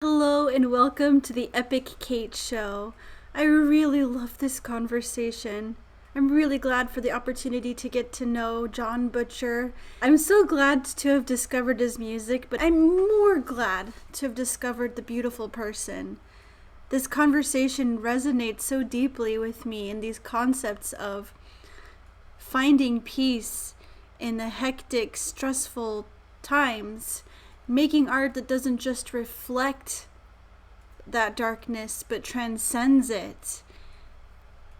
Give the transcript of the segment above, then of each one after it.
Hello and welcome to the Epic Kate Show. I really love this conversation. I'm really glad for the opportunity to get to know Jon Butcher. I'm so glad to have discovered his music, but I'm more glad to have discovered the beautiful person. This conversation resonates so deeply with me in these concepts of finding peace in the hectic, stressful times, making art that doesn't just reflect that darkness but transcends it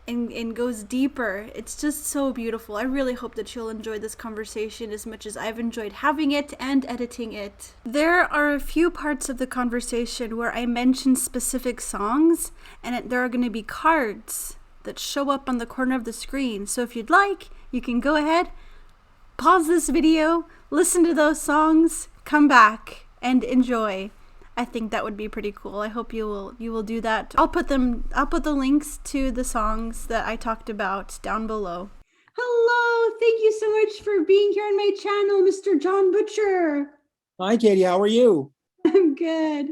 and goes deeper. It's just so beautiful. I really hope that you'll enjoy this conversation as much as I've enjoyed having it and editing it. There are a few parts of the conversation where I mention specific songs, and there are going to be cards that show up on the corner of the screen. So if you'd like, you can go ahead, pause this video, listen to those songs, come back, and enjoy. I think that would be pretty cool. I hope you will do that. I'll put the links to the songs that I talked about down below. Hello, thank you so much for being here on my channel, Mr. Jon Butcher. Hi, Katie. How are you? I'm good.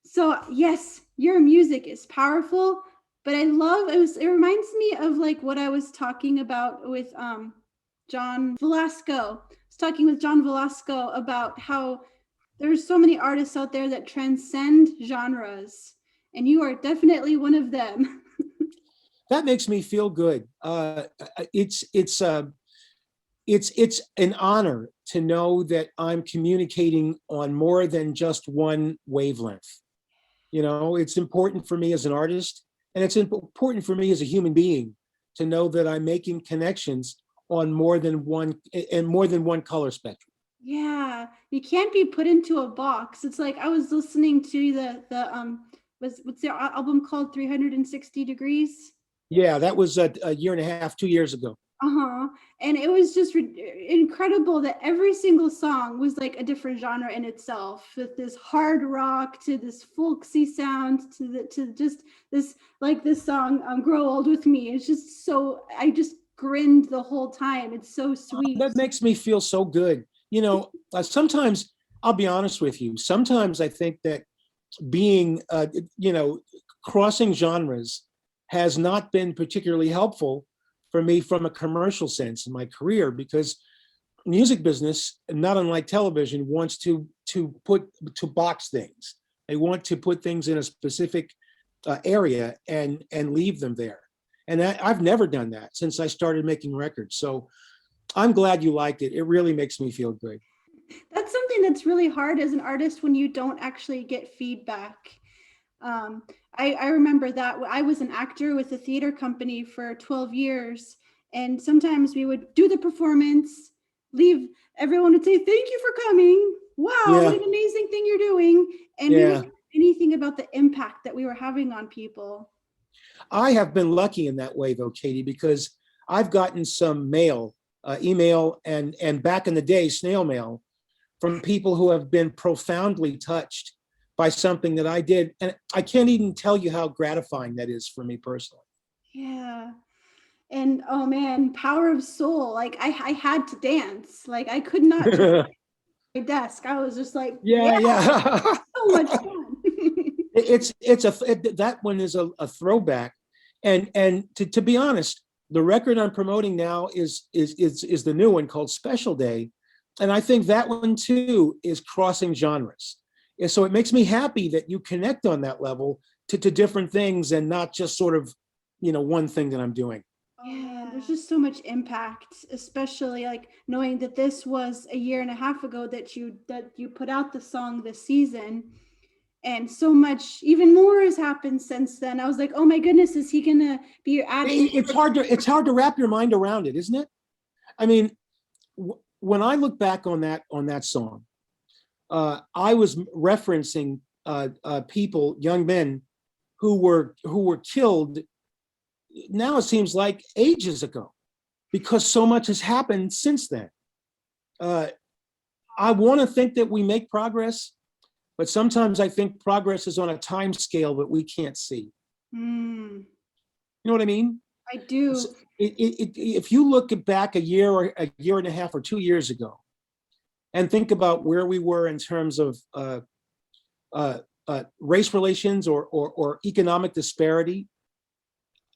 So yes, your music is powerful, but I love it reminds me of like what I was talking about with John Velasco. I was talking with John Velasco about how there's so many artists out there that transcend genres, and you are definitely one of them. That makes me feel good. It's it's an honor to know that I'm communicating on more than just one wavelength. You know, it's important for me as an artist, and it's important for me as a human being to know that I'm making connections on more than one color spectrum. Yeah, you can't be put into a box. It's like I was listening to what's their album called 360 Degrees? Yeah, that was a year and a half, 2 years ago. Uh-huh. And it was just incredible that every single song was like a different genre in itself, with this hard rock to this folksy sound to just this song Grow Old With Me. It's just so I just grinned the whole time. It's so sweet. That makes me feel so good. You know, sometimes I'll be honest with you. Sometimes I think that being, crossing genres has not been particularly helpful for me from a commercial sense in my career, because music business, not unlike television, wants to box things. They want to put things in a specific area and leave them there. And I've never done that since I started making records. So I'm glad you liked it. It really makes me feel good. That's something that's really hard as an artist when you don't actually get feedback. I remember that I was an actor with a theater company for 12 years, and sometimes we would do the performance, leave, everyone would say, "Thank you for coming. Wow, Yeah, what an amazing thing you're doing." And we yeah. didn't know anything about the impact that we were having on people. I have been lucky in that way, though, Katie, because I've gotten some mail, email, and back in the day, snail mail, from people who have been profoundly touched by something that I did, and I can't even tell you how gratifying that is for me personally. Yeah. And oh man, power of soul. Like I had to dance. Like I could not turn my desk. I was just like, yeah, Yeah, yeah. so much fun. That one is a throwback, and to be honest, the record I'm promoting now is the new one called Special Day, and I think that one too is crossing genres. And so it makes me happy that you connect on that level to different things and not just sort of, one thing that I'm doing. Yeah, there's just so much impact, especially like knowing that this was a year and a half ago that you put out the song this season, and so much even more has happened since then. I was like, oh my goodness, is he gonna be adding? It's hard to wrap your mind around it, isn't it? I mean, when I look back on that song, I was referencing people, young men who were killed. Now it seems like ages ago, because so much has happened since then. Uh, I want to think that we make progress, but sometimes I think progress is on a time scale that we can't see. Mm, You know what I mean? I do. If you look back a year or a year and a half or 2 years ago, and think about where we were in terms of race relations or economic disparity.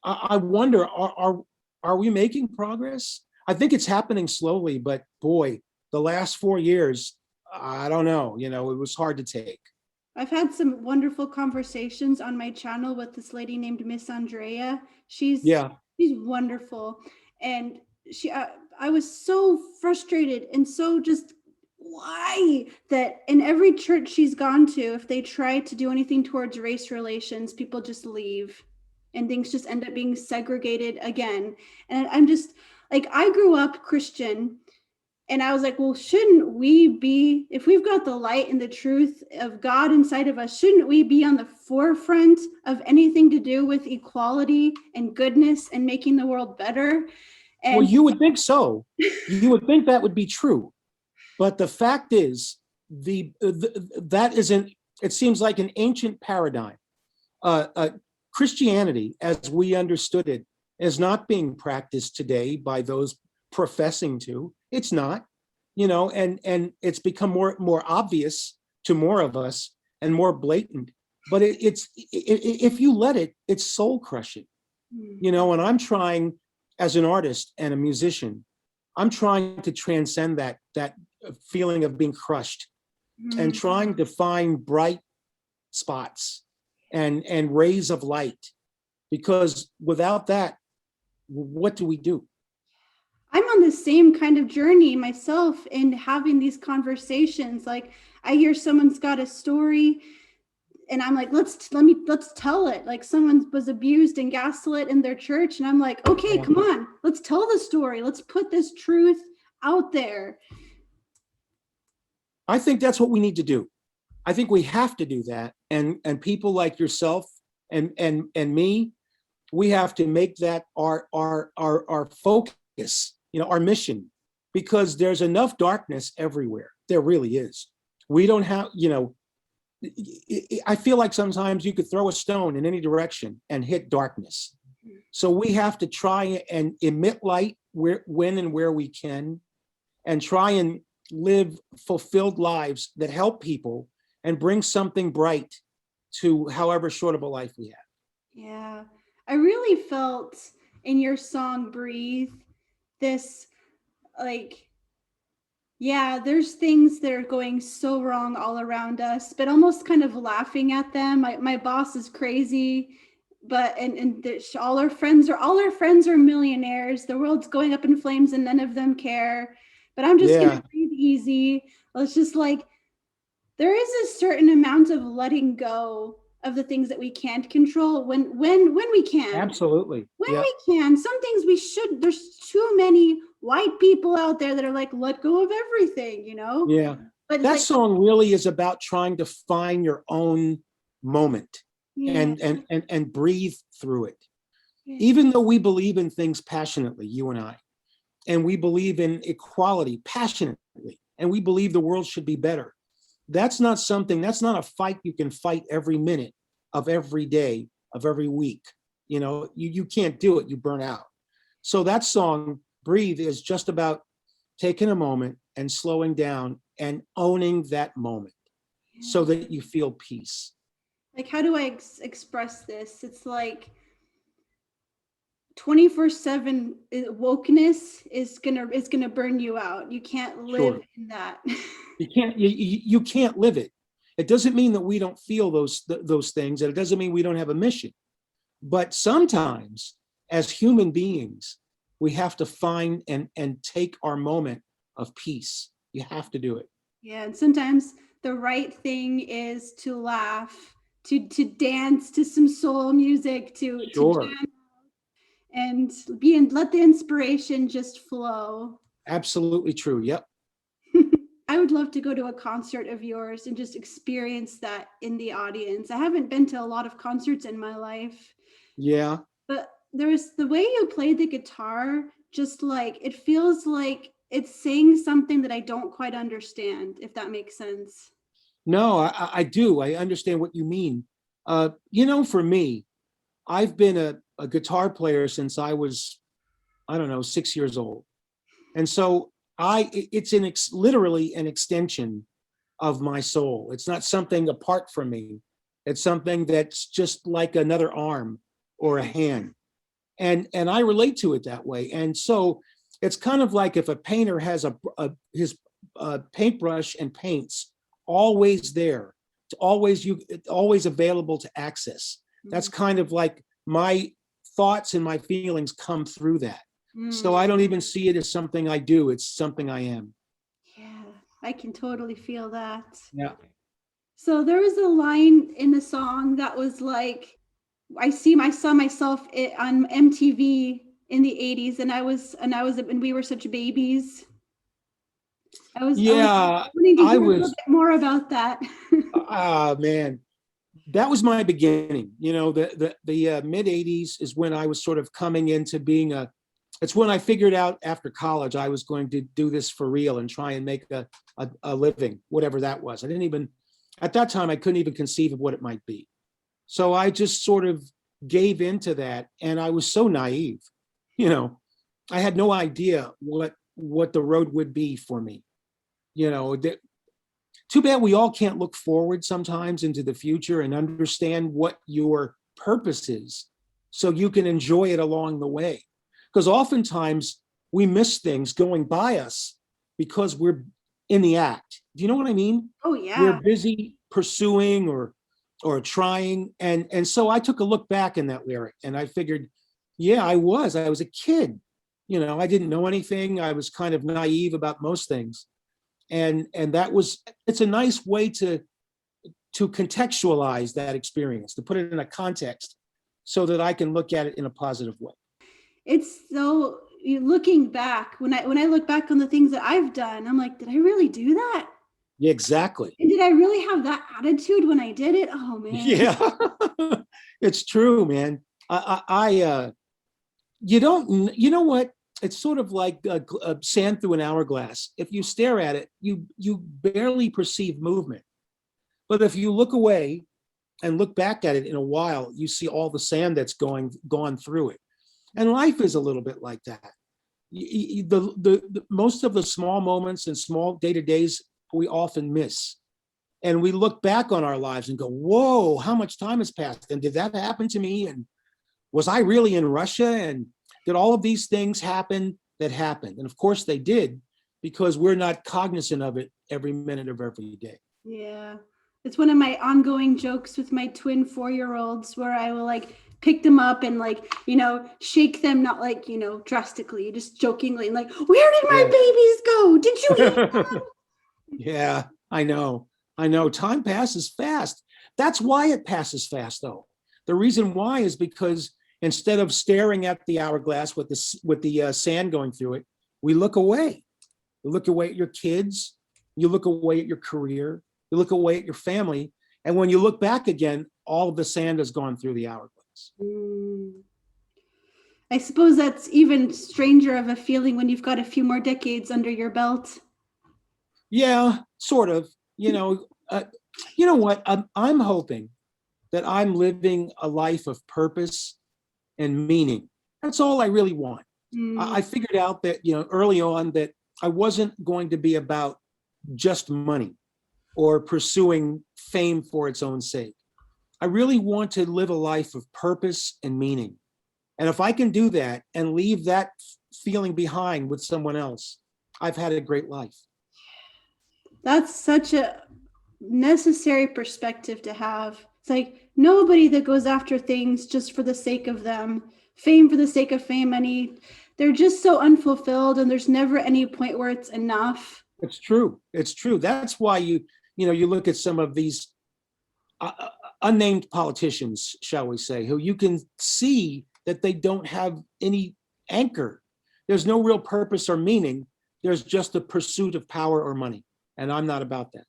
I wonder, are we making progress? I think it's happening slowly, but boy, the last 4 years, I don't know, it was hard to take. I've had some wonderful conversations on my channel with this lady named Miss Andrea. She's Yeah. she's wonderful, and I was so frustrated and so just why that in every church she's gone to, if they try to do anything towards race relations, people just leave, and things just end up being segregated again. And I'm just like, I grew up Christian. And I was like, well, shouldn't we be, if we've got the light and the truth of God inside of us, shouldn't we be on the forefront of anything to do with equality and goodness and making the world better? Well, And you would think so. You would think that would be true. But the fact is, that isn't, it seems like an ancient paradigm. Christianity, as we understood it, is not being practiced today by those professing to. It's not, and it's become more obvious to more of us and more blatant. But if you let it, it's soul crushing, and I'm trying, as an artist and a musician, I'm trying to transcend that feeling of being crushed and trying to find bright spots and rays of light, because without that, what do we do? I'm on the same kind of journey myself in having these conversations. Like, I hear someone's got a story and I'm like, let's tell it. Like, someone was abused and gaslit in their church, and I'm like, okay, come on, let's tell the story. Let's put this truth out there. I think that's what we need to do. I think we have to do that. And people like yourself and me, we have to make that our focus, our mission, because there's enough darkness everywhere. There really is. We don't have, I feel like sometimes you could throw a stone in any direction and hit darkness. So we have to try and emit light when and where we can, and try and live fulfilled lives that help people and bring something bright to however short of a life we have. Yeah, I really felt in your song Breathe this, like, yeah, there's things that are going so wrong all around us, but almost kind of laughing at them. My boss is crazy, but all our friends are millionaires. The world's going up in flames and none of them care. But I'm just gonna breathe easy. It's just like, there is a certain amount of letting go of the things that we can't control when we can. Absolutely. When we can. Some things we should. There's too many white people out there that are like, let go of everything, Yeah. But that song really is about trying to find your own moment, and breathe through it. Yeah. Even though we believe in things passionately, you and I, and we believe in equality passionately, and we believe the world should be better, that's not a fight you can fight every minute of every day of every week. You can't do it, you burn out. So that song, Breathe, is just about taking a moment and slowing down and owning that moment so that you feel peace. Like, how do I express this? It's like 24/7 wokeness is gonna burn you out. You can't live in that. You can't live it. It doesn't mean that we don't feel those things, and it doesn't mean we don't have a mission. But sometimes, as human beings, we have to find and take our moment of peace. You have to do it. Yeah, and sometimes the right thing is to laugh, to dance to some soul music, to jam, and let the inspiration just flow. Absolutely true. Yep. I would love to go to a concert of yours and just experience that in the audience. I haven't been to a lot of concerts in my life. Yeah. But there's the way you play the guitar, just like, it feels like it's saying something that I don't quite understand, if that makes sense. No, I do. I understand what you mean. For me, I've been a guitar player since I was, I don't know, 6 years old. And so it's literally an extension of my soul. It's not something apart from me. It's something that's just like another arm or a hand. And I relate to it that way. And so it's kind of like if a painter has his paintbrush and paints always there, it's always available to access. That's kind of like my thoughts and my feelings come through that. So I don't even see it as something I do. It's something I am. Yeah, I can totally feel that. Yeah. So there was a line in the song that was like, I saw myself on MTV in the 80s, and we were such babies. I was Yeah, wanting to I hear a little was, bit more about that. man, that was my beginning. The mid 80s is when I was sort of coming into being it's when I figured out after college I was going to do this for real and try and make a living, whatever that was. At that time, I couldn't even conceive of what it might be. So I just sort of gave into that, and I was so naive. You know, I had no idea what the road would be for me. Too bad we all can't look forward sometimes into the future and understand what your purpose is so you can enjoy it along the way. Because oftentimes we miss things going by us because we're in the act. Do you know what I mean? Oh We're yeah. busy pursuing or trying. And so I took a look back in that lyric and I figured, yeah, I was a kid. I didn't know anything. I was kind of naive about most things. And it's a nice way to contextualize that experience, to put it in a context so that I can look at it in a positive way. It's so, looking back, when I look back on the things that I've done, I'm like, did I really do that? Yeah, exactly. And did I really have that attitude when I did it? Oh man. Yeah, it's true, man. You don't, you know what? It's sort of like sand through an hourglass. If you stare at it, you barely perceive movement. But if you look away and look back at it in a while, you see all the sand that's gone through it. And life is a little bit like that. The most of the small moments and small day-to-days we often miss. And we look back on our lives and go, whoa, how much time has passed? And did that happen to me? And was I really in Russia? And did all of these things happen that happened? And of course they did, because we're not cognizant of it every minute of every day. Yeah. It's one of my ongoing jokes with my twin 4-year-olds where I will like pick them up and like, shake them, not like, drastically, just jokingly, and like, where did my babies go? Did you eat them? Yeah, I know. Time passes fast. That's why it passes fast, though. The reason why is because instead of staring at the hourglass with the sand going through it, we look away. You look away at your kids. You look away at your career. You look away at your family. And when you look back again, all of the sand has gone through the hourglass. I suppose that's even stranger of a feeling when you've got a few more decades under your belt. Yeah, sort of. You know what? I'm hoping that I'm living a life of purpose and meaning. That's all I really want. I figured out that, early on, that I wasn't going to be about just money or pursuing fame for its own sake. I really want to live a life of purpose and meaning. And if I can do that and leave that feeling behind with someone else, I've had a great life. That's such a necessary perspective to have. It's like nobody that goes after things just for the sake of them, fame for the sake of fame, money, they're just so unfulfilled, and there's never any point where it's enough. It's true. That's why you look at some of these unnamed politicians, shall we say, who you can see that they don't have any anchor. There's no real purpose or meaning. There's just a pursuit of power or money. And I'm not about that.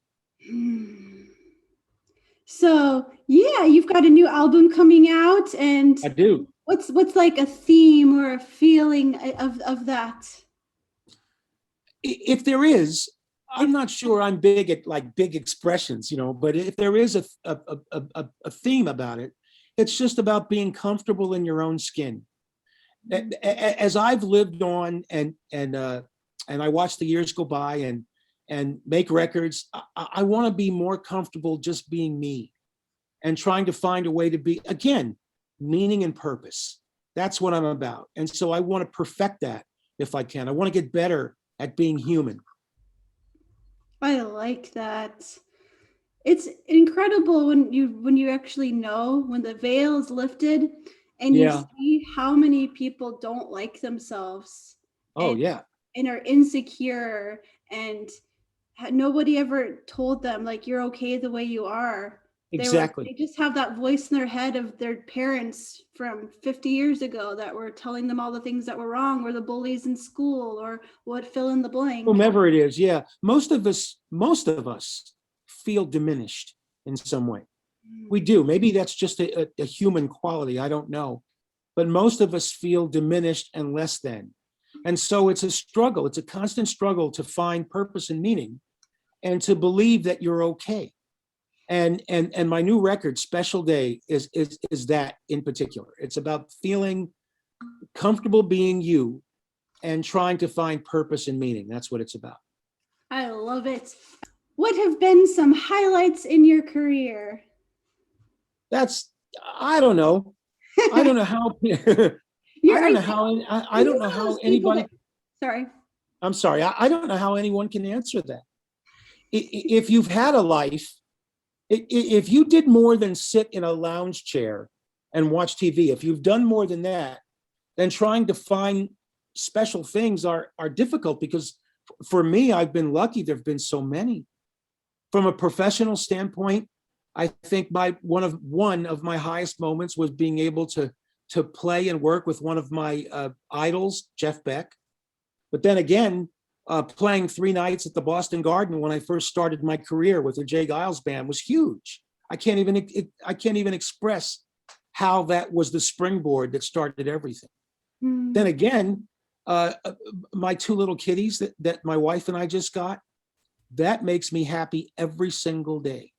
So yeah, you've got a new album coming out, and I do. What's like a theme or a feeling of that? If there is, I'm not sure I'm big at like big expressions, but if there is a theme about it, it's just about being comfortable in your own skin. As I've lived on and I watch the years go by and make records, I want to be more comfortable just being me and trying to find a way to be, again, meaning and purpose. That's what I'm about. And so I want to perfect that if I can. I want to get better at being human. I like that. It's incredible when you actually know, when the veil is lifted and you Yeah. see how many people don't like themselves Oh, and yeah. and are insecure, and nobody ever told them like you're okay the way you are. They Exactly. just have that voice in their head of their parents from 50 years ago that were telling them all the things that were wrong, or the bullies in school, or what, fill in the blank. Whomever it is, yeah. Most of us feel diminished in some way. We do. Maybe that's just a human quality. I don't know. But most of us feel diminished and less than. And so it's a struggle. It's a constant struggle to find purpose and meaning and to believe that you're okay. And my new record, Special Day, is that in particular. It's about feeling comfortable being you and trying to find purpose and meaning. That's what it's about. I love it. What have been some highlights in your career? That's, I don't know. I don't know how You're, I don't know how I don't know one of how those people anybody, that, sorry. I'm sorry, I don't know how anyone can answer that. If you've had a life, if you did more than sit in a lounge chair and watch TV, if you've done more than that, then trying to find special things are difficult, because for me, I've been lucky. There've been so many. From a professional standpoint, I think one of my highest moments was being able to play and work with one of my idols, Jeff Beck. But then again, playing 3 nights at the Boston Garden when I first started my career with the Jay Giles Band was huge. I can't even express how that was the springboard that started everything. Then again, my 2 little kitties that my wife and I just got, that makes me happy every single day.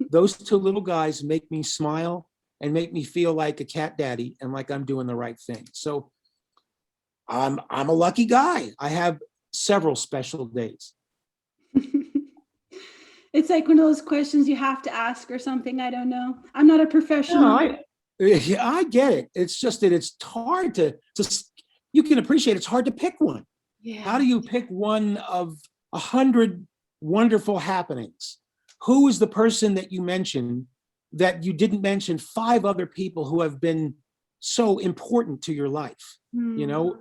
Those 2 little guys make me smile and make me feel like a cat daddy and like I'm doing the right thing. So I'm a lucky guy. I have several special days. It's like one of those questions you have to ask or something. I don't know. I'm not a professional. No, I get it. It's just that it's hard to you can appreciate it's hard to pick one. Yeah. How do you pick one of 100 wonderful happenings? Who is the person that you mentioned that you didn't mention 5 other people who have been so important to your life? You know,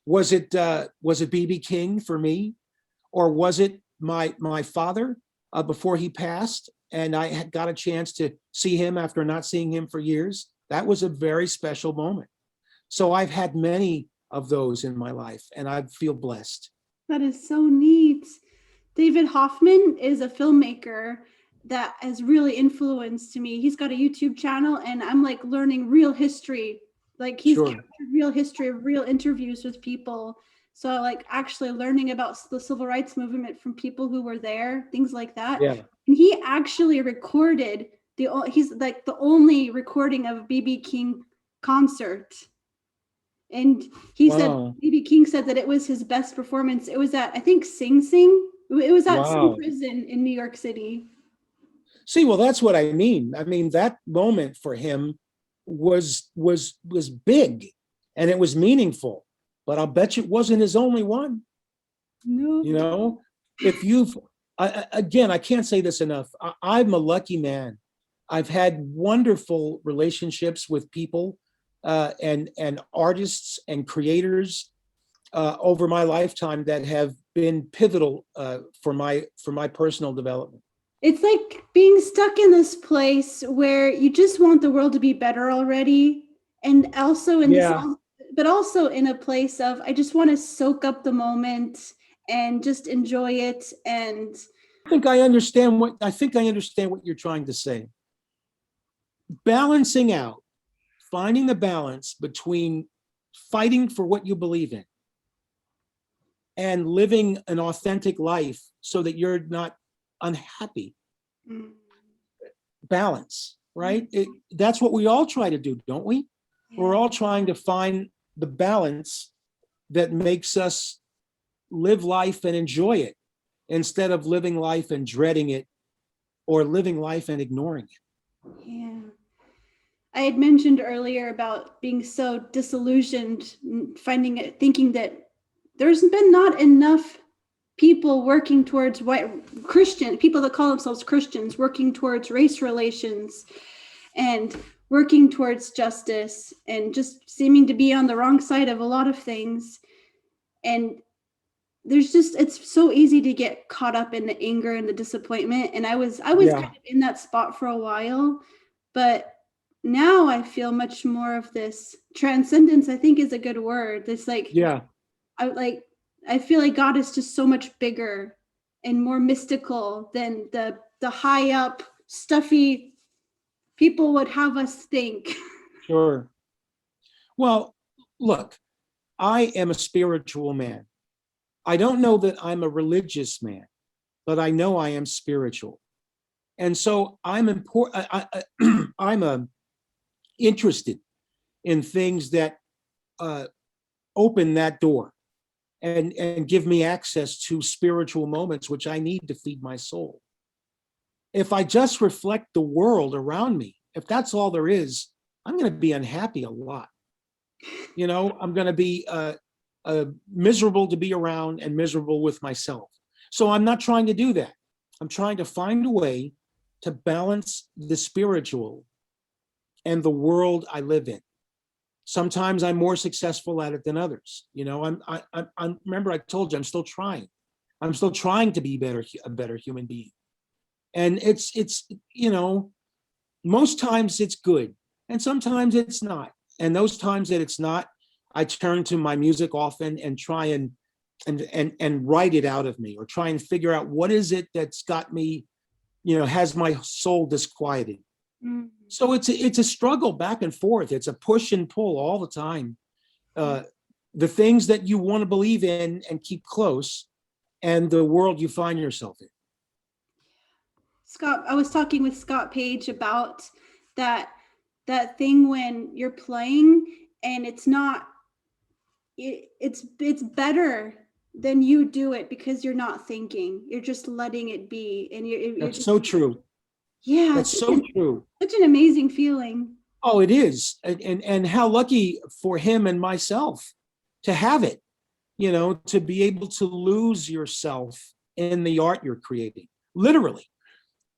was it BB King for me, or was it my father before he passed, and I had got a chance to see him after not seeing him for years? That was a very special moment. So I've had many of those in my life, and I feel blessed. That is so neat. David Hoffman is a filmmaker that has really influenced me. He's got a YouTube channel, and I'm like learning real history. Like he's captured real history of real interviews with people. So like actually learning about the civil rights movement from people who were there, things like that. Yeah. And he actually recorded he's like the only recording of BB King concert. And he said, BB King said that it was his best performance. It was at, I think, Sing Sing. It was at some prison in New York City. See, well, that's what I mean. I mean, that moment for him was big, and it was meaningful. But I'll bet you it wasn't his only one. No. You know, if you've, again, I can't say this enough. I'm a lucky man. I've had wonderful relationships with people and artists and creators over my lifetime that have been pivotal for my personal development. It's like being stuck in this place where you just want the world to be better already, and also in this, but also in a place of I just want to soak up the moment and just enjoy it. And I think I understand what you're trying to say. Balancing out, finding the balance between fighting for what you believe in and living an authentic life so that you're not unhappy. Balance, right? That's what we all try to do, don't we? Yeah. We're all trying to find the balance that makes us live life and enjoy it, instead of living life and dreading it, or living life and ignoring it. Yeah. I had mentioned earlier about being so disillusioned, thinking that there's been not enough people working towards people that call themselves Christians, working towards race relations and working towards justice, and just seeming to be on the wrong side of a lot of things. And it's so easy to get caught up in the anger and the disappointment. And I was Yeah. kind of in that spot for a while, but now I feel much more of this transcendence, I think is a good word. It's like, Yeah. I feel like God is just so much bigger and more mystical than the high up, stuffy people would have us think. Sure. Well, look, I am a spiritual man. I don't know that I'm a religious man, but I know I am spiritual. And so I'm important. I'm interested in things that open that door and give me access to spiritual moments, which I need to feed my soul. If I just reflect the world around me, if that's all there is, I'm going to be unhappy a lot. I'm going to be miserable to be around and miserable with myself. So I'm not trying to do that. I'm trying to find a way to balance the spiritual and the world I live in. Sometimes I'm more successful at it than others. I'm remember I told you I'm still trying. I'm still trying to be a better human being. And it's most times it's good and sometimes it's not. And those times that it's not, I turn to my music often and try and write it out of me, or try and figure out what is it that's got me, has my soul disquieted. Mm-hmm. So it's a struggle back and forth. It's a push and pull all the time. The things that you want to believe in and keep close, and the world you find yourself in. Scott, I was talking with Scott Page about that thing when you're playing and it's not, it's better than you do it because you're not thinking. You're just letting it be. And you're just, so true. Yeah. That's so true. Such an amazing feeling. Oh, it is. And how lucky for him and myself to have it, to be able to lose yourself in the art you're creating. Literally.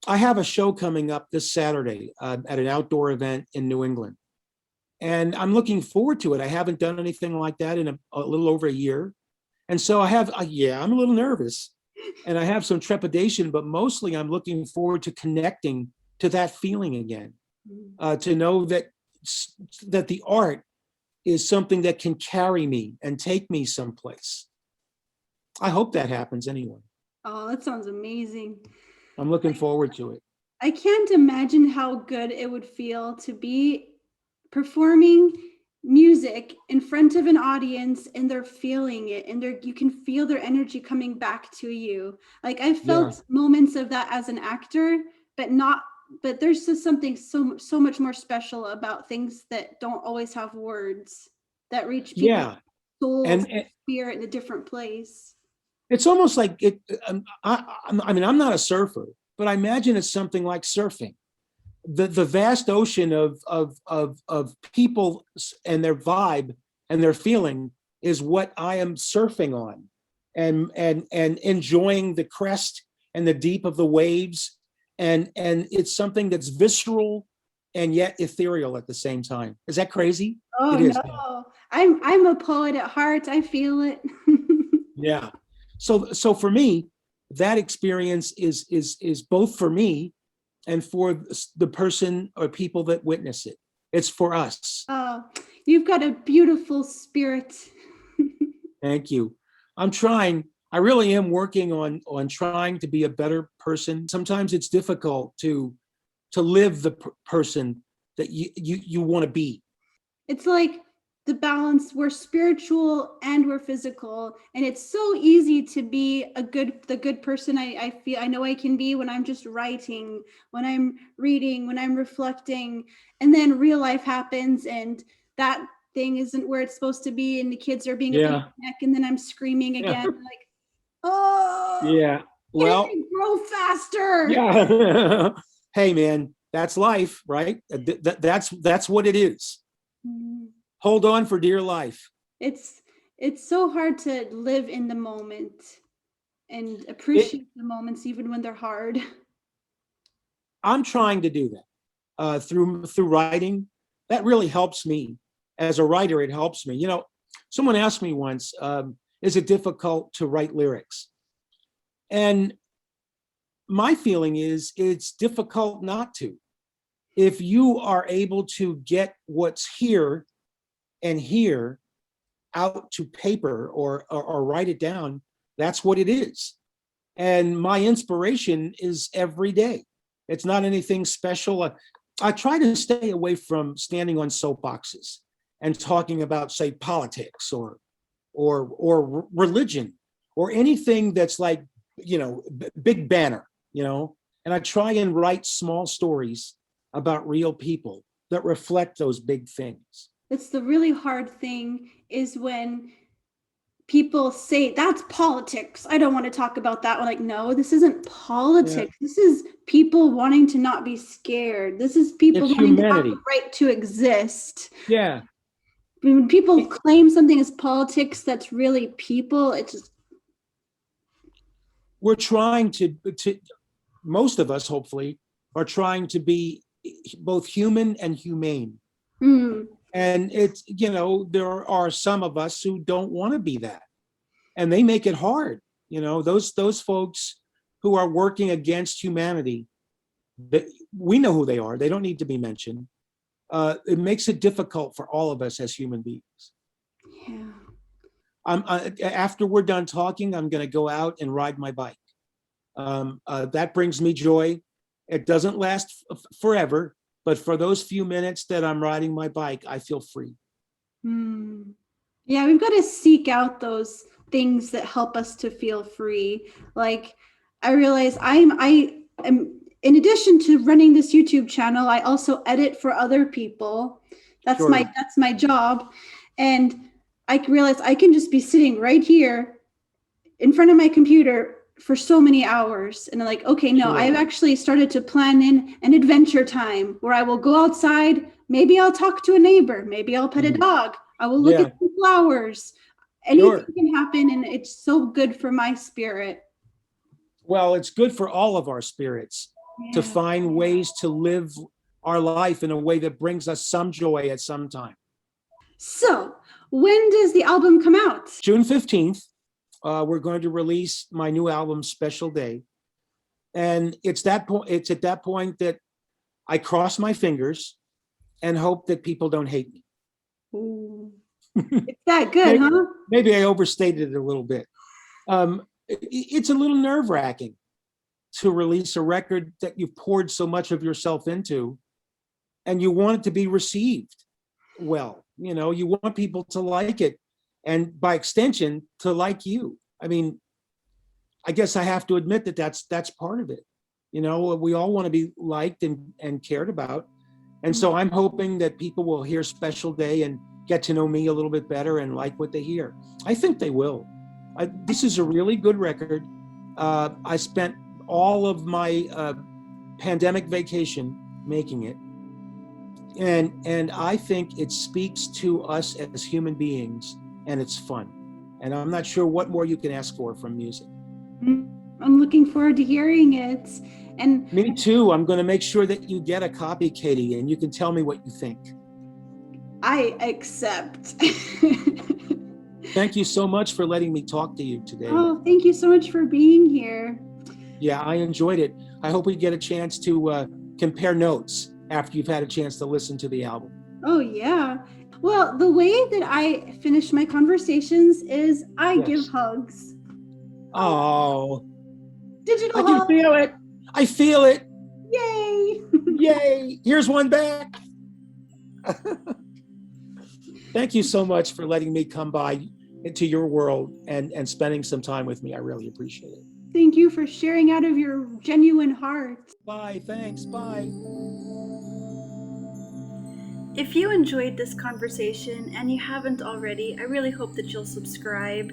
I have a show coming up this Saturday at an outdoor event in New England. And I'm looking forward to it. I haven't done anything like that in a little over a year. And so I'm a little nervous and I have some trepidation, but mostly I'm looking forward to connecting to that feeling again, to know that the art is something that can carry me and take me someplace. I hope that happens anyway. Oh, that sounds amazing. I'm looking forward to it. I can't imagine how good it would feel to be performing music in front of an audience and they're feeling it and you can feel their energy coming back to you. Like I felt moments of that as an actor, but there's just something so much more special about things that don't always have words, that reach people's soul and spirit in a different place. It's almost like it. I mean, I'm not a surfer, but I imagine it's something like surfing. The vast ocean of people and their vibe and their feeling is what I am surfing on, and enjoying the crest and the deep of the waves, and it's something that's visceral and yet ethereal at the same time. Is that crazy? Oh, it is. No, I'm a poet at heart. I feel it. Yeah. So for me, that experience is both for me and for the person or people that witness it. It's for us. Oh, you've got a beautiful spirit. Thank you. I'm trying. I really am working on trying to be a better person. Sometimes it's difficult to live the person that you want to be. It's like the balance. We're spiritual and we're physical, and it's so easy to be the good person I know I can be when I'm just writing, when I'm reading, when I'm reflecting, and then real life happens and that thing isn't where it's supposed to be, and the kids are being a neck, and then I'm screaming again. Like, oh yeah, well, grow faster. Yeah. Hey man, That's life, right? That's what it is. Mhm. Hold on for dear life. It's so hard to live in the moment and It, appreciate the moments even when they're hard. I'm trying to do that through writing. That really helps me as a writer. It helps me. Someone asked me once, "Is it difficult to write lyrics?" And my feeling is it's difficult not to. If you are able to get what's here and here out to paper or write it down, that's what it is. And my inspiration is every day. It's not anything special. I try to stay away from standing on soapboxes and talking about, say, politics or religion or anything that's like, big banner, and I try and write small stories about real people that reflect those big things. It's the really hard thing is when people say that's politics. I don't want to talk about that. We're like, no, this isn't Yeah. politics. This is people wanting to not be scared. This is people It's wanting to have humanity. the right to exist. Yeah. When people claim something as politics that's really people, it's just We're trying to most of us, hopefully, are trying to be both human and humane. mm, And it's, there are some of us who don't want to be that. And they make it hard. Those folks who are working against humanity, that we know who they are. They don't need to be mentioned. It makes it difficult for all of us as human beings. yeah. After we're done talking, I'm going to go out and ride my bike. That brings me joy. It doesn't last forever, but for those few minutes that I'm riding my bike, I feel free. Mm. Yeah, we've got to seek out those things that help us to feel free. Like I realize I am in addition to running this YouTube channel, I also edit for other people. Sure. That's my job. And I realize I can just be sitting right here in front of my computer for so many hours. And I'm like, okay, no, Sure. I've actually started to plan in an adventure time where I will go outside. Maybe I'll talk to a neighbor. Maybe I'll pet a dog. I will look Yeah. at some flowers. Anything Sure. can happen, and it's so good for my spirit. Well, it's good for all of our spirits to Yeah. find ways to live our life in a way that brings us some joy at some time. So, when does the album come out? June 15th, we're going to release my new album, Special Day. And it's at that point that I cross my fingers and hope that people don't hate me. Ooh. It's that good, maybe, huh? maybe I overstated it a little bit. It's a little nerve-wracking to release a record that you've poured so much of yourself into, and you want it to be received well. You want people to like it, and by extension, to like you. I mean, I guess I have to admit that that's part of it. We all want to be liked and cared about. And so I'm hoping that people will hear Special Day and get to know me a little bit better and like what they hear. I think they will. This is a really good record. I spent all of my pandemic vacation making it. And I think it speaks to us as human beings, and it's fun. And I'm not sure what more you can ask for from music. I'm looking forward to hearing it. And me too. I'm going to make sure that you get a copy, Katie, and you can tell me what you think. I accept. Thank you so much for letting me talk to you today. Oh, thank you so much for being here. Yeah, I enjoyed it. I hope we get a chance to compare notes after you've had a chance to listen to the album. Oh, yeah. Well, the way that I finish my conversations is I give hugs. Oh. Digital I can hug. feel it. I feel it. Yay. Yay. Here's one back. Thank you so much for letting me come by into your world and spending some time with me. I really appreciate it. Thank you for sharing out of your genuine heart. Bye. Thanks. Bye. If you enjoyed this conversation and you haven't already, I really hope that you'll subscribe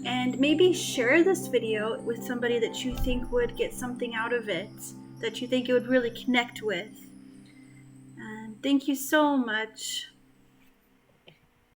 and maybe share this video with somebody that you think would get something out of it, that you think it would really connect with. Thank you so much.